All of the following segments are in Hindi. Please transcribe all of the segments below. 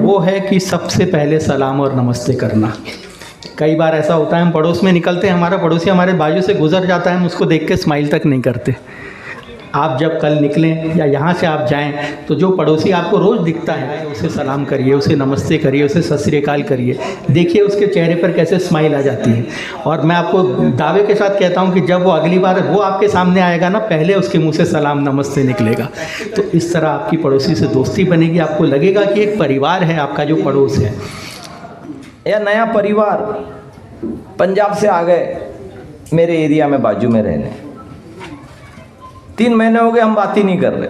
वो है कि सबसे पहले सलाम और नमस्ते करना। कई बार ऐसा होता है हम पड़ोस में निकलते हैं, हमारा पड़ोसी हमारे बाजू से गुजर जाता है, हम उसको देख के स्माइल तक नहीं करते। आप जब कल निकलें या यहाँ से आप जाएं तो जो पड़ोसी आपको रोज़ दिखता है उसे सलाम करिए, उसे नमस्ते करिए, उसे सत श्री अकाल करिए। देखिए उसके चेहरे पर कैसे स्माइल आ जाती है। और मैं आपको दावे के साथ कहता हूँ कि जब वो अगली बार वो आपके सामने आएगा ना, पहले उसके मुँह से सलाम नमस्ते निकलेगा। तो इस तरह आपकी पड़ोसी से दोस्ती बनेगी, आपको लगेगा कि एक परिवार है आपका जो पड़ोस है। या नया परिवार पंजाब से आ गए मेरे एरिया में बाजू में रहने, 3 महीने हो गए हम बात ही नहीं कर रहे।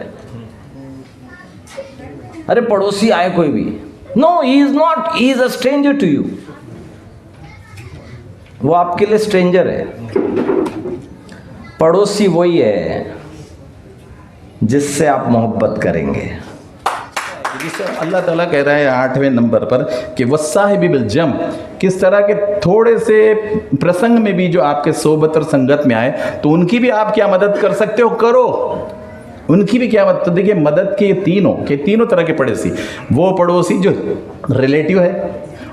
अरे पड़ोसी आए कोई भी, no he is not, he is a stranger to you. वो आपके लिए स्ट्रेंजर है। पड़ोसी वही है जिससे आप मोहब्बत करेंगे। जिसे अल्लाह ताला कह रहा है 8वें नंबर पर कि वस्साहिबी बिल जम, किस तरह के थोड़े से प्रसंग में भी जो आपके सोबत और संगत में आए तो उनकी भी आप क्या मदद कर सकते हो, करो। उनकी भी क्या मदद। तो देखिए मदद के तीनों तरह के पड़ोसी, वो पड़ोसी जो रिलेटिव है,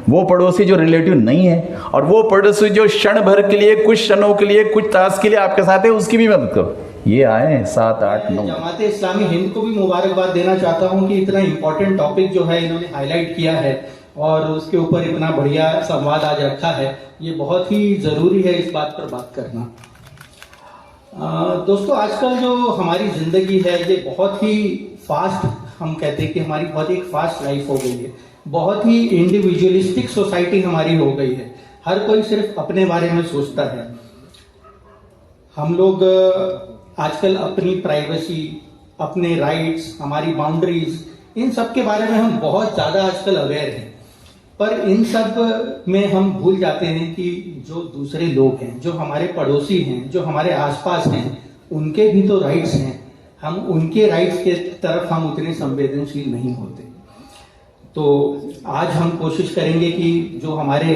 वो पड़ोसी जो रिलेटिव नहीं है, और वो पड़ोसी जो क्षण भर के लिए, कुछ क्षणों के लिए, कुछ तास के लिए आपके साथ है, उसकी भी मदद करो। ये आए 7, 8, 9। जमात इस्लामी हिंद को भी मुबारकबाद देना चाहता हूँ कि इतना इम्पोर्टेंट टॉपिक जो है इन्होंने हाईलाइट किया है और उसके ऊपर इतना बढ़िया संवाद आज रखा है। ये बहुत ही ज़रूरी है इस बात पर बात करना। दोस्तों आजकल जो हमारी ज़िंदगी है ये बहुत ही फास्ट, हम कहते हैं कि हमारी बहुत ही फास्ट लाइफ हो गई है, बहुत ही इंडिविजुअलिस्टिक सोसाइटी हमारी हो गई है। हर कोई सिर्फ अपने बारे में सोचता है। हम लोग आजकल अपनी प्राइवेसी, अपने राइट्स, हमारी बाउंड्रीज, इन सब के बारे में हम बहुत ज़्यादा आजकल अवेयर हैं। पर इन सब में हम भूल जाते हैं कि जो दूसरे लोग हैं, जो हमारे पड़ोसी हैं, जो हमारे आसपास हैं, उनके भी तो राइट्स हैं। हम उनके राइट्स के तरफ हम उतने संवेदनशील नहीं होते। तो आज हम कोशिश करेंगे कि जो हमारे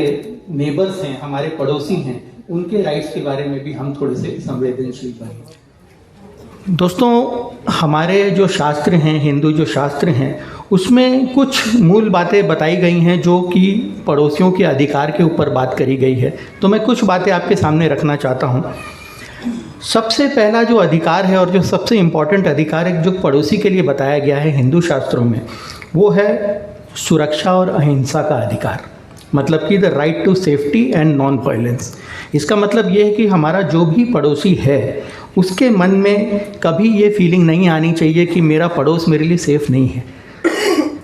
नेबर्स हैं, हमारे पड़ोसी हैं, उनके राइट्स के बारे में भी हम थोड़े से संवेदनशील बने। दोस्तों हमारे जो शास्त्र हैं, हिंदू जो शास्त्र हैं, उसमें कुछ मूल बातें बताई गई हैं जो कि पड़ोसियों के अधिकार के ऊपर बात करी गई है। तो मैं कुछ बातें आपके सामने रखना चाहता हूँ। सबसे पहला जो अधिकार है और जो सबसे इम्पॉर्टेंट अधिकार है जो पड़ोसी के लिए बताया गया है हिंदू शास्त्रों में, वो है सुरक्षा और अहिंसा का अधिकार। मतलब कि the right to safety and non violence. इसका मतलब ये है कि हमारा जो भी पड़ोसी है उसके मन में कभी ये फीलिंग नहीं आनी चाहिए कि मेरा पड़ोस मेरे लिए सेफ़ नहीं है।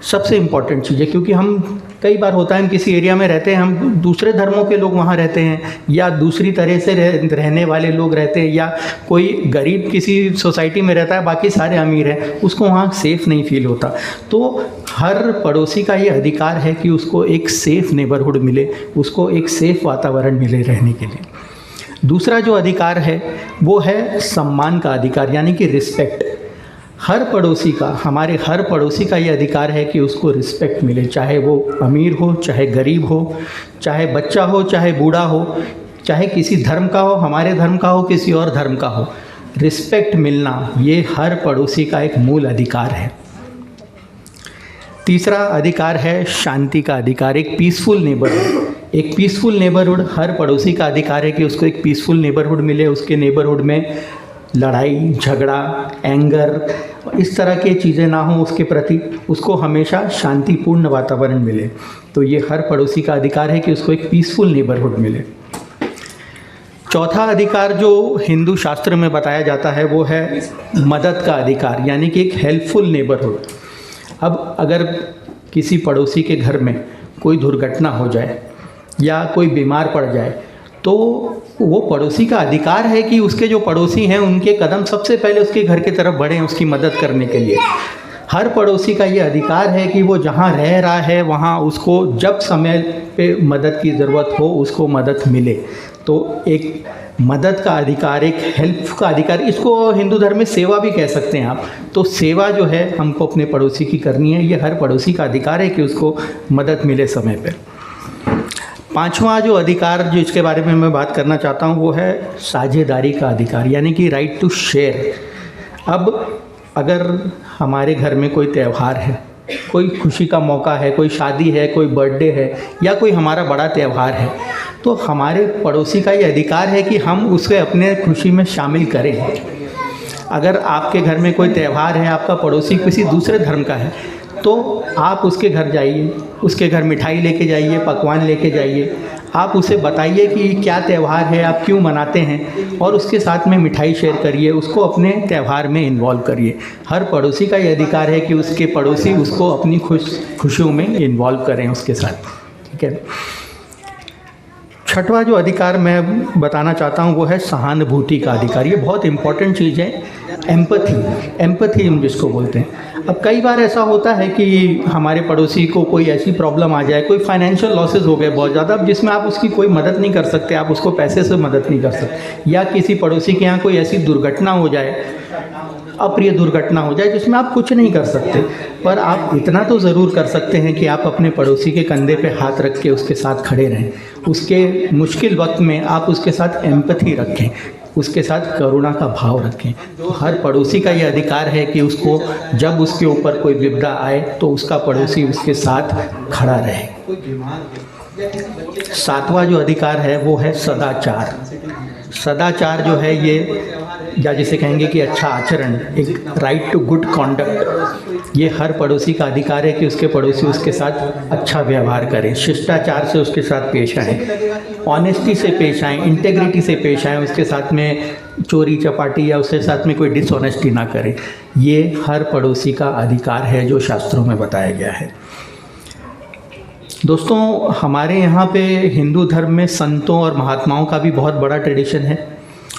सबसे इम्पॉर्टेंट चीज़ है, क्योंकि हम कई बार होता है हम किसी एरिया में रहते हैं, हम दूसरे धर्मों के लोग वहाँ रहते हैं या दूसरी तरह से रहने वाले लोग रहते हैं, या कोई गरीब किसी सोसाइटी में रहता है, बाकी सारे अमीर हैं, उसको वहाँ सेफ़ नहीं फील होता। तो हर पड़ोसी का ये अधिकार है कि उसको एक सेफ़ नेबरहुड मिले, उसको एक सेफ़ वातावरण मिले रहने के लिए। दूसरा जो अधिकार है वो है सम्मान का अधिकार, यानी कि रिस्पेक्ट। हर पड़ोसी का, हमारे हर पड़ोसी का ये अधिकार है कि उसको रिस्पेक्ट मिले, चाहे वो अमीर हो, चाहे गरीब हो, चाहे बच्चा हो, चाहे बूढ़ा हो, चाहे किसी धर्म का हो, हमारे धर्म का हो, किसी और धर्म का हो। रिस्पेक्ट मिलना ये हर पड़ोसी का एक मूल अधिकार है। तीसरा अधिकार है शांति का अधिकार, एक पीसफुल नेबरहुड। एक पीसफुल नेबरहुड हर पड़ोसी का अधिकार है कि उसको एक पीसफुल नेबरहुड मिले, उसके नेबरहुड में लड़ाई झगड़ा, एंगर, इस तरह की चीज़ें ना हो उसके प्रति, उसको हमेशा शांतिपूर्ण वातावरण मिले। तो ये हर पड़ोसी का अधिकार है कि उसको एक पीसफुल नेबरहुड मिले। चौथा अधिकार जो हिंदू शास्त्र में बताया जाता है वो है मदद का अधिकार, यानी कि एक हेल्पफुल नेबरहुड। अब अगर किसी पड़ोसी के घर में कोई दुर्घटना हो जाए या कोई बीमार पड़ जाए तो वो पड़ोसी का अधिकार है कि उसके जो पड़ोसी हैं उनके कदम सबसे पहले उसके घर की तरफ बढ़ें उसकी मदद करने के लिए। हर पड़ोसी का ये अधिकार है कि वो जहाँ रह रहा है वहाँ उसको जब समय पे मदद की ज़रूरत हो उसको मदद मिले। तो एक मदद का अधिकार, एक हेल्प का अधिकार, इसको हिंदू धर्म में सेवा भी कह सकते हैं आप। तो सेवा जो है हमको अपने पड़ोसी की करनी है, ये हर पड़ोसी का अधिकार है कि उसको मदद मिले समय पर। पांचवा जो अधिकार जो इसके बारे में मैं बात करना चाहता हूँ वो है साझेदारी का अधिकार, यानी कि राइट टू शेयर। अब अगर हमारे घर में कोई त्यौहार है कोई खुशी का मौका है, कोई शादी है, कोई बर्थडे है या कोई हमारा बड़ा त्यौहार है, तो हमारे पड़ोसी का ये अधिकार है कि हम उसे अपने खुशी में शामिल करें। अगर आपके घर में कोई त्यौहार है, आपका पड़ोसी किसी दूसरे धर्म का है, तो आप उसके घर जाइए, उसके घर मिठाई लेके जाइए, पकवान लेके जाइए, आप उसे बताइए कि क्या त्यौहार है, आप क्यों मनाते हैं, और उसके साथ में मिठाई शेयर करिए, उसको अपने त्यौहार में इन्वॉल्व करिए। हर पड़ोसी का ये अधिकार है कि उसके पड़ोसी उसको अपनी खुशियों में इन्वॉल्व करें उसके साथ, ठीक है। छठवां जो अधिकार मैं बताना चाहता हूँ वो है सहानुभूति का अधिकार। ये बहुत इम्पॉर्टेंट चीज़ है, एम्पैथी हम जिसको बोलते हैं। अब कई बार ऐसा होता है कि हमारे पड़ोसी को कोई ऐसी प्रॉब्लम आ जाए, कोई फाइनेंशियल लॉसेस हो गए बहुत ज़्यादा, जिसमें आप उसकी कोई मदद नहीं कर सकते, आप उसको पैसे से मदद नहीं कर सकते, या किसी पड़ोसी के यहाँ कोई ऐसी दुर्घटना हो जाए, अप्रिय दुर्घटना हो जाए जिसमें आप कुछ नहीं कर सकते, पर आप इतना तो ज़रूर कर सकते हैं कि आप अपने पड़ोसी के कंधे पे हाथ रख के उसके साथ खड़े रहें। उसके मुश्किल वक्त में आप उसके साथ एम्पैथी रखें, उसके साथ करुणा का भाव रखें। तो हर पड़ोसी का ये अधिकार है कि उसको जब उसके ऊपर कोई विपदा आए तो उसका पड़ोसी उसके साथ खड़ा रहे। सातवां जो अधिकार है वो है सदाचार। सदाचार जो है ये, या जिसे कहेंगे कि अच्छा आचरण, एक राइट टू गुड कॉन्डक्ट, ये हर पड़ोसी का अधिकार है कि उसके पड़ोसी उसके साथ अच्छा व्यवहार करें, शिष्टाचार से उसके साथ पेश आएँ, ऑनेस्टी से पेश आएँ, इंटेग्रिटी से पेश आएँ, उसके साथ में चोरी चपाटी या उसके साथ में कोई डिसऑनेस्टी ना करें। ये हर पड़ोसी का अधिकार है जो शास्त्रों में बताया गया है। दोस्तों, हमारे यहाँ पे हिंदू धर्म में संतों और महात्माओं का भी बहुत बड़ा ट्रेडिशन है,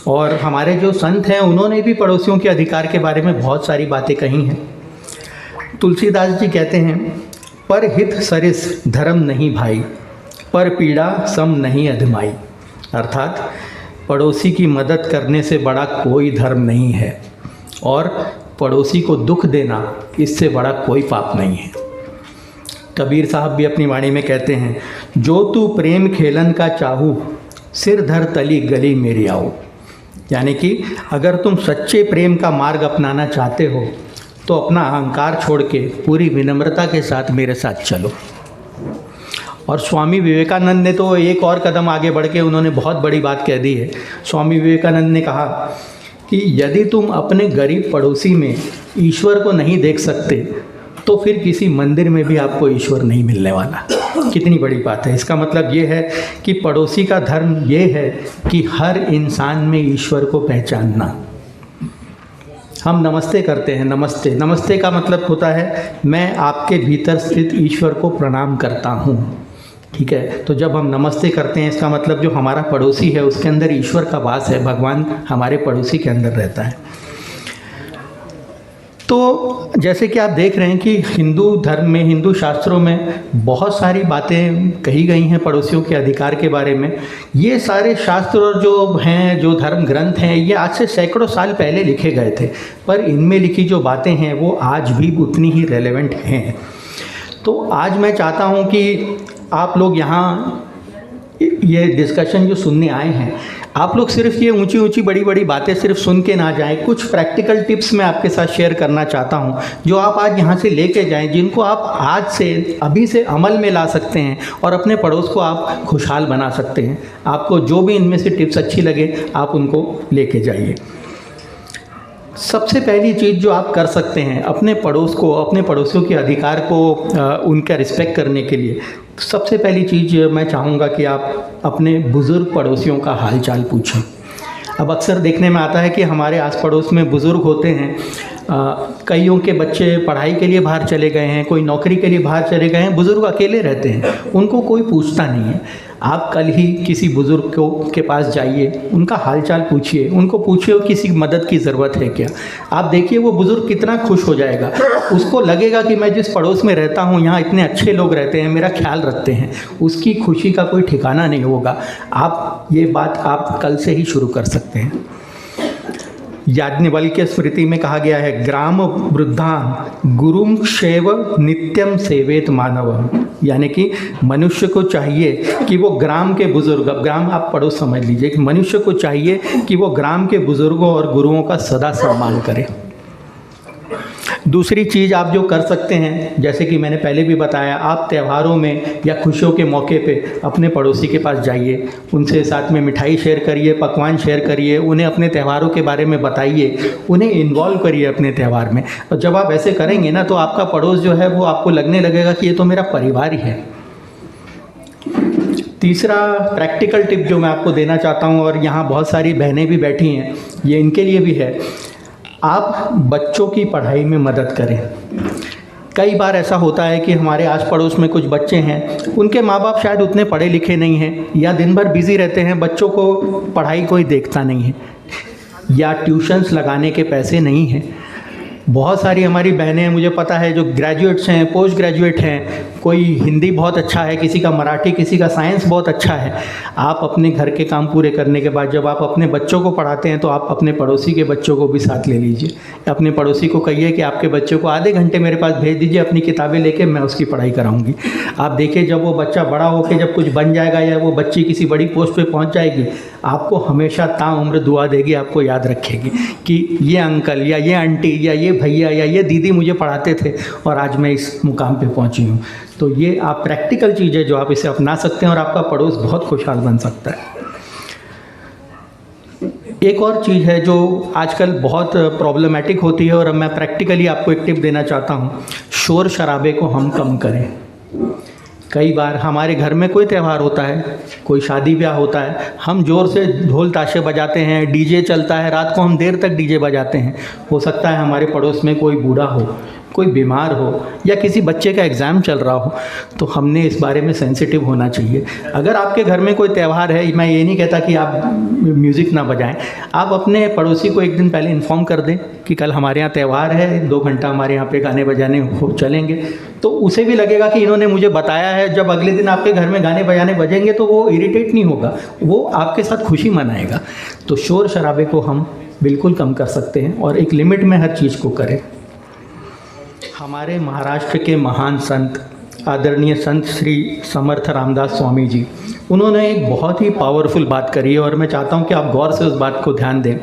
और हमारे जो संत हैं उन्होंने भी पड़ोसियों के अधिकार के बारे में बहुत सारी बातें कही हैं। तुलसीदास जी कहते हैं, पर हित सरिस धर्म नहीं भाई, पर पीड़ा सम नहीं अधमाई। अर्थात पड़ोसी की मदद करने से बड़ा कोई धर्म नहीं है, और पड़ोसी को दुख देना इससे बड़ा कोई पाप नहीं है। कबीर साहब भी अपनी वाणी में कहते हैं, जो तू प्रेम खेलन का चाहू, सिर धर तली गली मेरी आओ। यानी कि अगर तुम सच्चे प्रेम का मार्ग अपनाना चाहते हो तो अपना अहंकार छोड़ के पूरी विनम्रता के साथ मेरे साथ चलो। और स्वामी विवेकानंद ने तो एक और कदम आगे बढ़ के उन्होंने बहुत बड़ी बात कह दी है। स्वामी विवेकानंद ने कहा कि यदि तुम अपने गरीब पड़ोसी में ईश्वर को नहीं देख सकते तो फिर किसी मंदिर में भी आपको ईश्वर नहीं मिलने वाला। कितनी बड़ी बात है। इसका मतलब ये है कि पड़ोसी का धर्म ये है कि हर इंसान में ईश्वर को पहचानना। हम नमस्ते करते हैं, नमस्ते, नमस्ते का मतलब होता है मैं आपके भीतर स्थित ईश्वर को प्रणाम करता हूँ, ठीक है। तो जब हम नमस्ते करते हैं इसका मतलब जो हमारा पड़ोसी है उसके अंदर ईश्वर का वास है, भगवान हमारे पड़ोसी के अंदर रहता है। तो जैसे कि आप देख रहे हैं कि हिंदू धर्म में, हिंदू शास्त्रों में बहुत सारी बातें कही गई हैं पड़ोसियों के अधिकार के बारे में। ये सारे शास्त्र जो हैं, जो धर्म ग्रंथ हैं, ये आज से सैकड़ों साल पहले लिखे गए थे, पर इनमें लिखी जो बातें हैं वो आज भी उतनी ही रेलेवेंट हैं। तो आज मैं चाहता हूँ कि आप लोग यहाँ ये डिस्कशन जो सुनने आए हैं, आप लोग सिर्फ ये ऊंची ऊंची बड़ी बड़ी बातें सिर्फ सुन के ना जाएं। कुछ प्रैक्टिकल टिप्स मैं आपके साथ शेयर करना चाहता हूं जो आप आज यहाँ से लेके जाएं, जिनको आप आज से, अभी से अमल में ला सकते हैं और अपने पड़ोस को आप खुशहाल बना सकते हैं। आपको जो भी इनमें से टिप्स अच्छी लगे आप उनको लेके जाइए। सबसे पहली चीज़ जो आप कर सकते हैं अपने पड़ोस को, अपने पड़ोसियों के अधिकार को उनका रिस्पेक्ट करने के लिए, सबसे पहली चीज़ मैं चाहूँगा कि आप अपने बुज़ुर्ग पड़ोसियों का हाल चाल पूछें। अब अक्सर देखने में आता है कि हमारे आस पड़ोस में बुज़ुर्ग होते हैं, कईयों के बच्चे पढ़ाई के लिए बाहर चले गए हैं, कोई नौकरी के लिए बाहर चले गए हैं, बुज़ुर्ग अकेले रहते हैं, उनको कोई पूछता नहीं है। आप कल ही किसी बुज़ुर्ग के पास जाइए, उनका हालचाल पूछिए, उनको पूछिए किसी मदद की ज़रूरत है क्या। आप देखिए वो बुज़ुर्ग कितना खुश हो जाएगा, उसको लगेगा कि मैं जिस पड़ोस में रहता हूँ यहाँ इतने अच्छे लोग रहते हैं, मेरा ख्याल रखते हैं, उसकी खुशी का कोई ठिकाना नहीं होगा। आप ये बात आप कल से ही शुरू कर सकते हैं। याज्ञवल्क्य स्मृति में कहा गया है, ग्राम वृद्धान गुरुम शैव नित्यम सेवेत मानव। यानी कि मनुष्य को चाहिए कि वो ग्राम के बुजुर्ग, अब ग्राम आप पड़ोस समझ लीजिए, कि मनुष्य को चाहिए कि वो ग्राम के बुजुर्गों और गुरुओं का सदा सम्मान करे। दूसरी चीज़ आप जो कर सकते हैं, जैसे कि मैंने पहले भी बताया, आप त्योहारों में या खुशियों के मौके पे अपने पड़ोसी के पास जाइए, उनसे साथ में मिठाई शेयर करिए, पकवान शेयर करिए, उन्हें अपने त्योहारों के बारे में बताइए, उन्हें इन्वॉल्व करिए अपने त्यौहार में। और जब आप ऐसे करेंगे ना, तो आपका पड़ोस जो है वो आपको लगने लगेगा कि ये तो मेरा परिवार ही है। तीसरा प्रैक्टिकल टिप जो मैं आपको देना चाहता हूँ, और यहाँ बहुत सारी बहनें भी बैठी हैं, ये इनके लिए भी है, आप बच्चों की पढ़ाई में मदद करें। कई बार ऐसा होता है कि हमारे आस पड़ोस में कुछ बच्चे हैं, उनके माँ बाप शायद उतने पढ़े लिखे नहीं हैं, या दिन भर बिज़ी रहते हैं, बच्चों को पढ़ाई कोई देखता नहीं है, या ट्यूशन्स लगाने के पैसे नहीं हैं। बहुत सारी हमारी बहनें हैं, मुझे पता है, जो ग्रेजुएट्स हैं, पोस्ट ग्रेजुएट हैं, कोई हिंदी बहुत अच्छा है, किसी का मराठी, किसी का साइंस बहुत अच्छा है। आप अपने घर के काम पूरे करने के बाद जब आप अपने बच्चों को पढ़ाते हैं, तो आप अपने पड़ोसी के बच्चों को भी साथ ले लीजिए। अपने पड़ोसी को कहिए कि आपके बच्चों को आधे घंटे मेरे पास भेज दीजिए, अपनी किताबें लेके मैं उसकी पढ़ाई कराऊंगी। आप देखिए, जब वो बच्चा बड़ा होकर जब कुछ बन जाएगा, या वो बच्ची किसी बड़ी पोस्ट पे पहुंच जाएगी, आपको हमेशा ताउम्र दुआ देगी, आपको याद रखेगी कि ये अंकल या ये आंटी या ये भैया या ये दीदी मुझे पढ़ाते थे और आज मैं इस मुकाम पे पहुंची हूँ। तो ये आप प्रैक्टिकल चीज़ें जो आप इसे अपना सकते हैं, और आपका पड़ोस बहुत खुशहाल बन सकता है। एक और चीज़ है जो आजकल बहुत प्रॉब्लमेटिक होती है, और अब मैं प्रैक्टिकली आपको एक टिप देना चाहता हूँ। शोर शराबे को हम कम करें। कई बार हमारे घर में कोई त्यौहार होता है, कोई शादी ब्याह होता है, हम ज़ोर से ढोल ताशे बजाते हैं, डीजे चलता है, रात को हम देर तक डीजे बजाते हैं। हो सकता है हमारे पड़ोस में कोई बूढ़ा हो, कोई बीमार हो, या किसी बच्चे का एग्ज़ाम चल रहा हो, तो हमने इस बारे में सेंसिटिव होना चाहिए। अगर आपके घर में कोई त्यौहार है, मैं ये नहीं कहता कि आप म्यूज़िक ना बजाएं, आप अपने पड़ोसी को एक दिन पहले इन्फॉर्म कर दें कि कल हमारे यहाँ त्यौहार है, 2 घंटा हमारे यहाँ पे गाने बजाने हो चलेंगे। तो उसे भी लगेगा कि इन्होंने मुझे बताया है। जब अगले दिन आपके घर में गाने बजाने बजेंगे, तो वो इरिटेट नहीं होगा, वो आपके साथ खुशी मनाएगा। तो शोर शराबे को हम बिल्कुल कम कर सकते हैं, और एक लिमिट में हर चीज़ को करें। हमारे महाराष्ट्र के महान संत, आदरणीय संत श्री समर्थ रामदास स्वामी जी, उन्होंने एक बहुत ही पावरफुल बात करी है, और मैं चाहता हूं कि आप गौर से उस बात को ध्यान दें।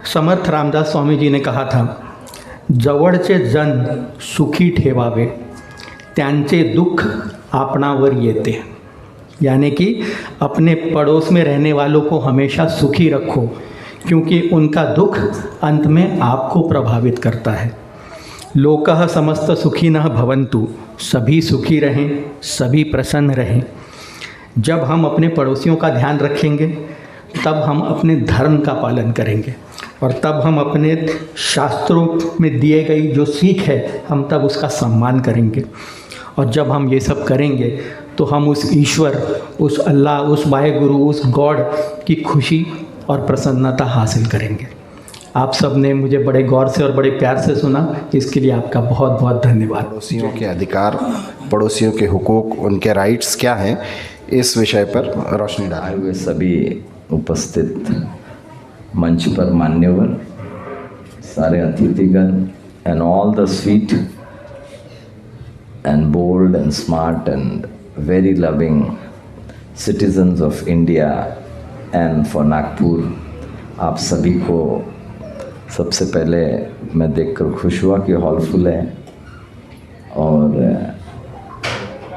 समर्थ रामदास स्वामी जी ने कहा था, जवळचे जन सुखी ठेवावे, त्यांचे दुःख आपणावर येते। यानी कि अपने पड़ोस में रहने वालों को हमेशा सुखी रखो, क्योंकि उनका दुख अंत में आपको प्रभावित करता है। लोकः समस्त सुखिनः भवन्तु, सभी सुखी रहें, सभी प्रसन्न रहें। जब हम अपने पड़ोसियों का ध्यान रखेंगे, तब हम अपने धर्म का पालन करेंगे, और तब हम अपने शास्त्रों में दिए गई जो सीख है, हम तब उसका सम्मान करेंगे। और जब हम ये सब करेंगे, तो हम उस ईश्वर, उस अल्लाह, उस वाहेगुरु, उस गॉड की खुशी और प्रसन्नता हासिल करेंगे। आप सब ने मुझे बड़े गौर से और बड़े प्यार से सुना, इसके लिए आपका बहुत बहुत धन्यवाद। पड़ोसियों के अधिकार, पड़ोसियों के हुकूक, उनके राइट्स क्या हैं, इस विषय पर रोशनी डालें। आए हुए सभी उपस्थित मंच पर मान्यवर, सारे अतिथिगण, and all the sweet and bold and smart and very loving citizens of India and for Nagpur, आप सभी को सबसे पहले मैं देखकर खुश हुआ कि हॉल फुल है, और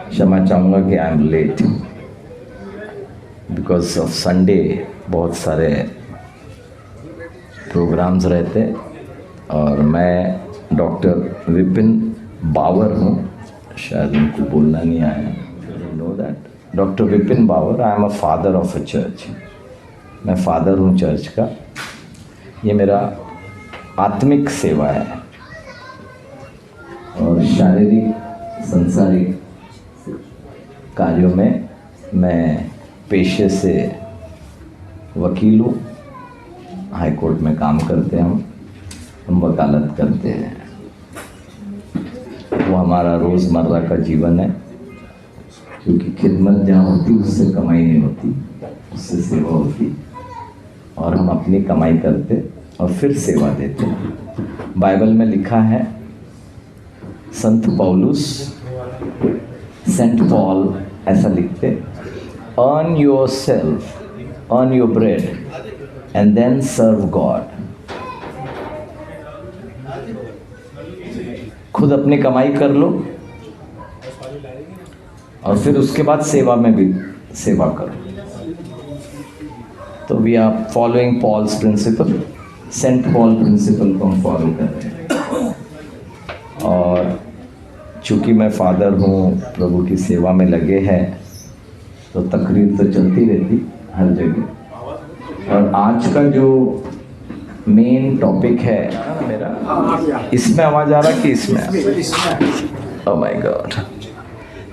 क्षमा चाहूँगा कि I am late because of Sunday. बहुत सारे प्रोग्राम्स रहते, और मैं डॉक्टर विपिन बावर हूँ, शायद उनको बोलना नहीं आया, no that doctor Vipin Bawar, I am a father of a church. मैं फादर हूँ चर्च का। ये मेरा आत्मिक सेवा है, और शारीरिक संसारिक कार्यों में मैं पेशे से वकील हूँ। हाई कोर्ट में काम करते हैं हम वकालत करते हैं। वो हमारा रोज़मर्रा का जीवन है, क्योंकि खिदमत जहाँ होती उससे कमाई नहीं होती, उससे सेवा होती, और हम अपनी कमाई करते और फिर सेवा देते हैं। बाइबल में लिखा है, संत पौलुस, सेंट पॉल ऐसा लिखते, earn yourself, earn your bread and then serve God. खुद अपनी कमाई कर लो और फिर उसके बाद सेवा में भी सेवा करो। तो we are following Paul's principle, saint Paul principle को हम फॉलो कर रहे हैं। और चूँकि मैं फादर हूँ, प्रभु की सेवा में लगे हैं, तो तकरीर तो चलती रहती हर जगह। और आज का जो मेन टॉपिक है मेरा, इसमें आवाज़ आ रहा कि इसमें? Oh my God,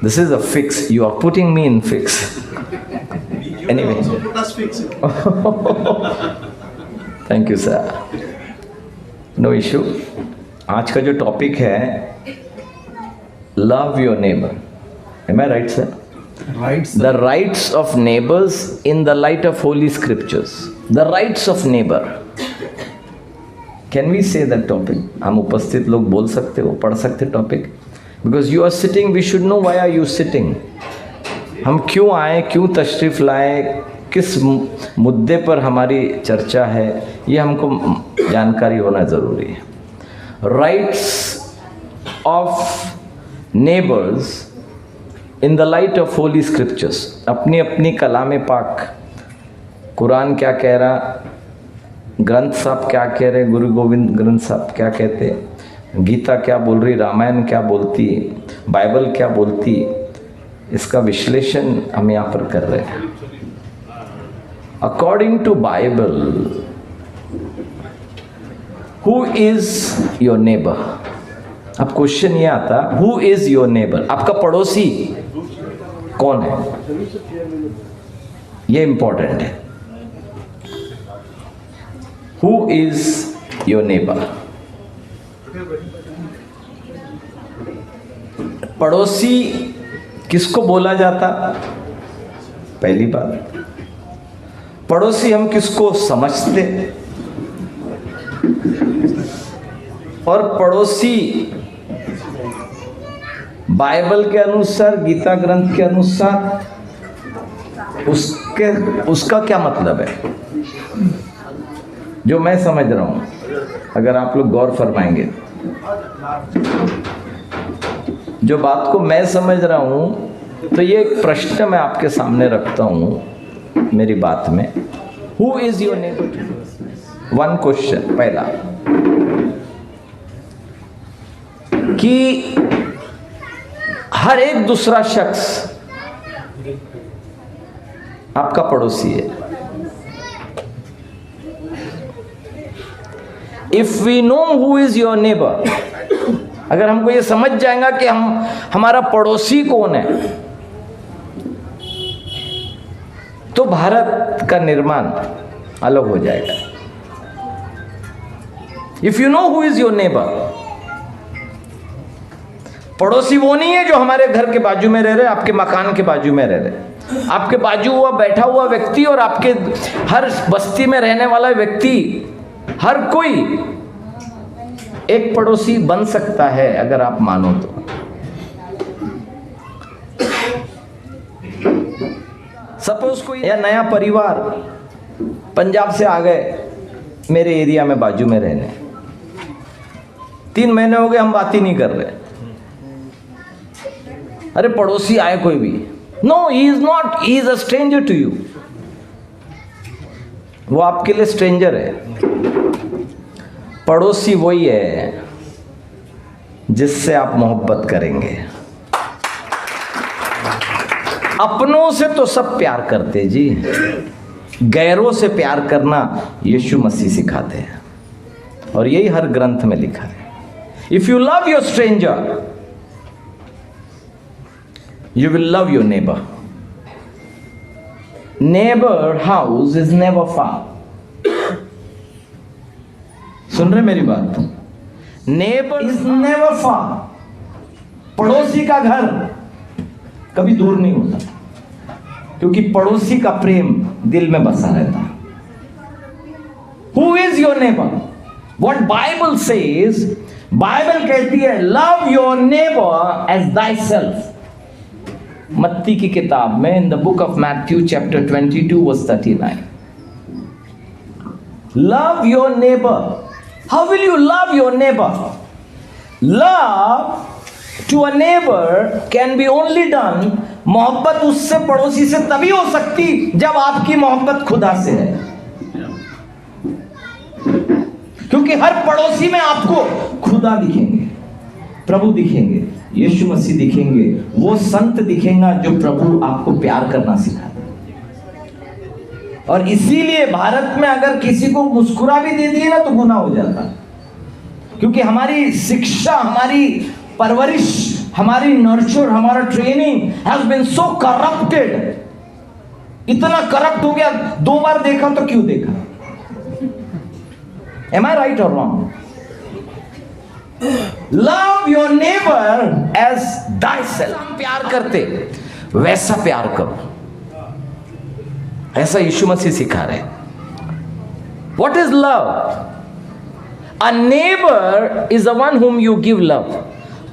this is a fix, you are putting me in fix. Anyway, thank you sir, no issue. आज का जो टॉपिक है, love your neighbour, am I right sir? Rights. The rights of neighbors in the light of holy scriptures. The rights of neighbor. Can we say that topic? हम उपस्थित लोग बोल सकते हो, पढ़ सकते topic? Because you are sitting, we should know why are you sitting. हम क्यों आए, क्यों तशरीफ लाए, किस मुद्दे पर हमारी चर्चा है, ये हमको जानकारी होना ज़रूरी है। Rights of neighbors in the light of Holi scriptures. अपनी अपनी कलाम पाक, कुरान क्या कह रहा, ग्रंथ साहब क्या कह रहे, गुरु गोविंद ग्रंथ साहब क्या कहते, गीता क्या बोल रही, रामायण क्या बोलती, बाइबल क्या बोलती, इसका विश्लेषण हम यहाँ पर कर रहे हैं। According to Bible, who is your neighbour? अब क्वेश्चन ये आता, हु इज योर नेबर? आपका पड़ोसी कौन है? ये इंपॉर्टेंट है। Who is your neighbour? पड़ोसी किसको बोला जाता? पहली बात, पड़ोसी हम किसको समझते? और पड़ोसी बाइबल के अनुसार, गीता ग्रंथ के अनुसार, उसका क्या मतलब है? जो मैं समझ रहा हूं, अगर आप लोग गौर फरमाएंगे, जो बात को मैं समझ रहा हूं, तो ये एक प्रश्न मैं आपके सामने रखता हूं मेरी बात में। Who is your neighbour? One question, पहला, कि हर एक दूसरा शख्स आपका पड़ोसी है। If we know who is your neighbour, अगर हमको ये समझ जाएगा कि हमारा पड़ोसी कौन है, तो भारत का निर्माण अलग हो जाएगा। If you know who is your neighbour, पड़ोसी वो नहीं है जो हमारे घर के बाजू में रह रहे, आपके मकान के बाजू में रह रहे, आपके बाजू हुआ बैठा हुआ व्यक्ति और आपके हर बस्ती में रहने वाला व्यक्ति, हर कोई एक पड़ोसी बन सकता है अगर आप मानो तो। सपोज कोई या नया परिवार पंजाब से आ गए मेरे एरिया में बाजू में रहने, 3 महीने हो गए हम बात ही नहीं कर रहे। अरे पड़ोसी आए कोई भी, no he is not, he is a stranger to you. वो आपके लिए स्ट्रेंजर है। पड़ोसी वही है जिससे आप मोहब्बत करेंगे। अपनों से तो सब प्यार करते जी, गैरों से प्यार करना यीशु मसीह सिखाते हैं, और यही हर ग्रंथ में लिखा है। If you love your stranger, you will love your neighbor. Neighbor house is never far. सुन रहे मेरी बात? Neighbor is never far. पड़ोसी का घर कभी दूर नहीं होता, क्योंकि पड़ोसी का प्रेम दिल में बसा रहता। Who is your neighbor? What Bible says, Bible कहती है love your neighbor as thyself. मत्ती की किताब में, in the book of Matthew chapter 22 verse 39, love your neighbour. How will you love your neighbour? Love to a neighbour can be only done, मोहब्बत उससे पड़ोसी से तभी हो सकती जब आपकी मोहब्बत खुदा से है। क्योंकि हर पड़ोसी में आपको खुदा दिखेंगे, प्रभु दिखेंगे, यीशु मसीह दिखेंगे, वो संत दिखेगा जो प्रभु आपको प्यार करना सिखाता। और इसीलिए भारत में अगर किसी को मुस्कुरा भी दे दिए ना तो गुनाह हो जाता, क्योंकि हमारी शिक्षा, हमारी परवरिश, हमारी नर्चर, हमारा training has been so corrupted, इतना करप्ट हो गया। 2 बार देखा तो क्यों देखा? Am I right or wrong? Love your neighbor as thyself. हम प्यार करते वैसा प्यार करो, ऐसा यीशु मसीह सिखा रहे। What is love? A neighbor is the one whom you give love.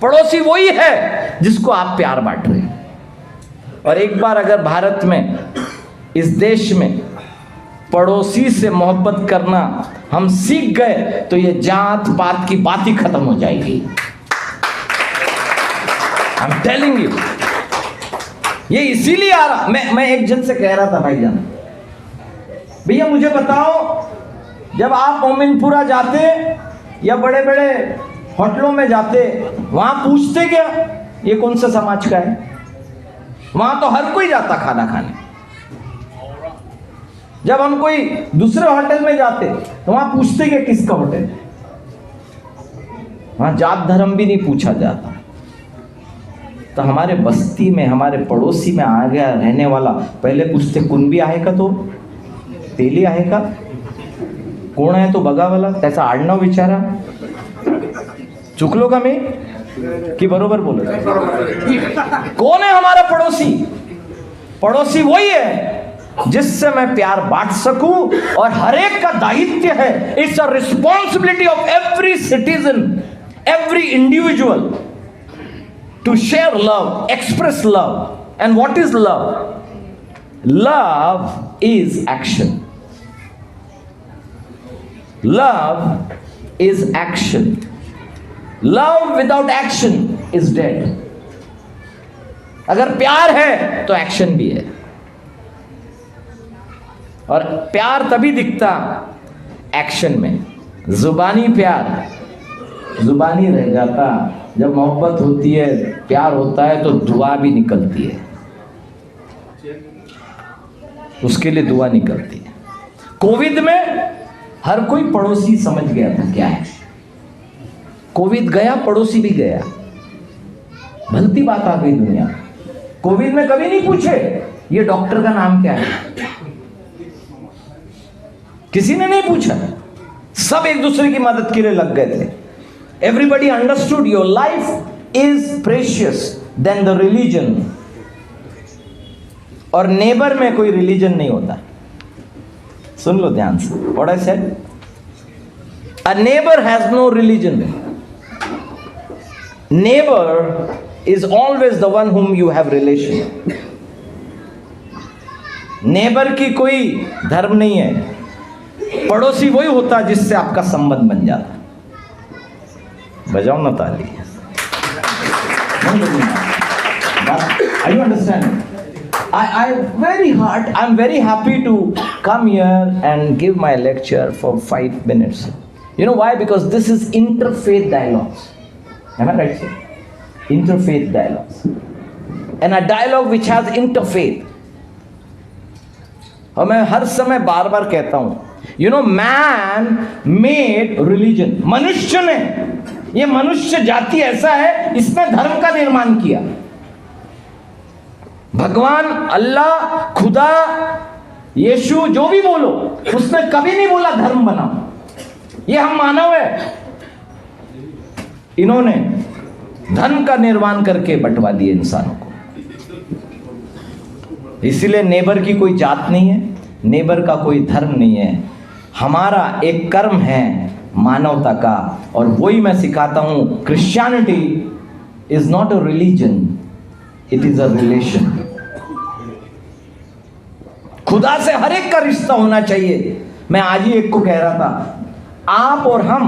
पड़ोसी वही है जिसको आप प्यार बांट रहे हैं। और एक बार अगर भारत में, इस देश में पड़ोसी से मोहब्बत करना हम सीख गए तो ये जात पात की बात ही खत्म हो जाएगी। I'm telling you, ये इसीलिए आ रहा। मैं एक जन से कह रहा था, भाईजान भैया मुझे बताओ, जब आप मोमिनपुरा जाते या बड़े बड़े होटलों में जाते, वहां पूछते क्या ये कौन सा समाज का है? वहां तो हर कोई जाता खाना खाने। जब हम कोई दूसरे होटल में जाते तो वहां पूछते क्या किसका होटल है? वहां जात धर्म भी नहीं पूछा जाता। तो हमारे बस्ती में, हमारे पड़ोसी में आ गया रहने वाला, पहले पूछते कुणबी आहे का, तो तेली आहे का, कोण आहे तो बघावाला, त्याचा आडनाव विचारा। चुकलो का मी कि बरोबर बोलो? कौन है हमारा पड़ोसी? पड़ोसी वही है जिससे मैं प्यार बांट सकूं, और हर एक का दायित्व है, it's a responsibility of every citizen, every individual to share love, express love. And what is love? Love is action. Love is action. Love without action is dead. अगर प्यार है तो एक्शन भी है, और प्यार तभी दिखता एक्शन में। जुबानी प्यार जुबानी रह जाता, जब मोहब्बत होती है, प्यार होता है तो दुआ भी निकलती है, उसके लिए दुआ निकलती है। कोविड में हर कोई पड़ोसी समझ गया था क्या है। कोविड गया, पड़ोसी भी गया, भलती बात आ गई दुनिया। कोविड में कभी नहीं पूछे ये डॉक्टर का नाम क्या है, किसी ने नहीं पूछा, सब एक दूसरे की मदद के लिए लग गए थे। Everybody understood your life is precious then the religion. और नेबर में कोई रिलीजन नहीं होता। सुन लो ध्यान से, what I said, a neighbour has no religion. Neighbour is always the one whom you have relation। Neighbour की कोई धर्म नहीं है, पड़ोसी वही होता जिससे आपका संबंध बन जाता। बजाओ ना ताली। Are you understanding? I'm very happy to come here and give my lecture for 5 minutes. You know why? Because this is interfaith dialogues. Am I right, sir? Interfaith dialogues. And a dialogue which has interfaith. और मैं हर समय बार बार कहता हूं, you know, man made religion. मनुष्य ने, ये मनुष्य जाति ऐसा है, इसने धर्म का निर्माण किया। भगवान, अल्लाह, खुदा, यीशु, जो भी बोलो, उसने कभी नहीं बोला धर्म बनाओ। ये हम मानव है, इन्होंने धर्म का निर्माण करके बंटवा दिए इंसानों को। इसीलिए नेबर की कोई जात नहीं है, नेबर का कोई धर्म नहीं है, हमारा एक कर्म है मानवता का। और वही मैं सिखाता हूं, Christianity is not a religion, it is a relation. खुदा से हर एक का रिश्ता होना चाहिए। मैं आज ही एक को कह रहा था, आप और हम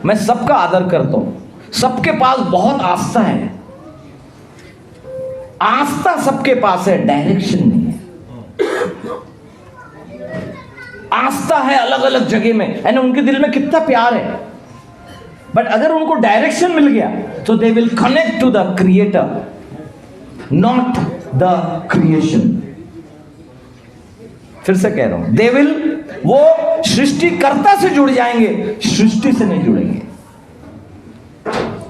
मैं सबका आदर करता हूं। सबके पास बहुत आस्था है, आस्था सबके पास है, डायरेक्शन नहीं है। आस्था है अलग अलग जगह में, यानी उनके दिल में कितना प्यार है, बट अगर उनको डायरेक्शन मिल गया तो they will connect to the creator, not the creation. फिर से कह रहा हूं, दे विल, वो सृष्टिकर्ता से जुड़ जाएंगे, सृष्टि से नहीं जुड़ेंगे।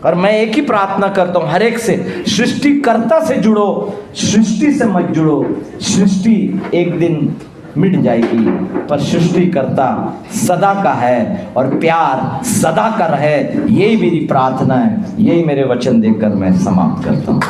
और मैं एक ही प्रार्थना करता हूं हर एक से, सृष्टिकर्ता से जुड़ो, सृष्टि से मत जुड़ो। सृष्टि एक दिन मिट जाएगी, पर सृष्टिकर्ता सदा का है और प्यार सदा का रहे। यही मेरी प्रार्थना है, यही मेरे वचन देकर मैं समाप्त करता हूं।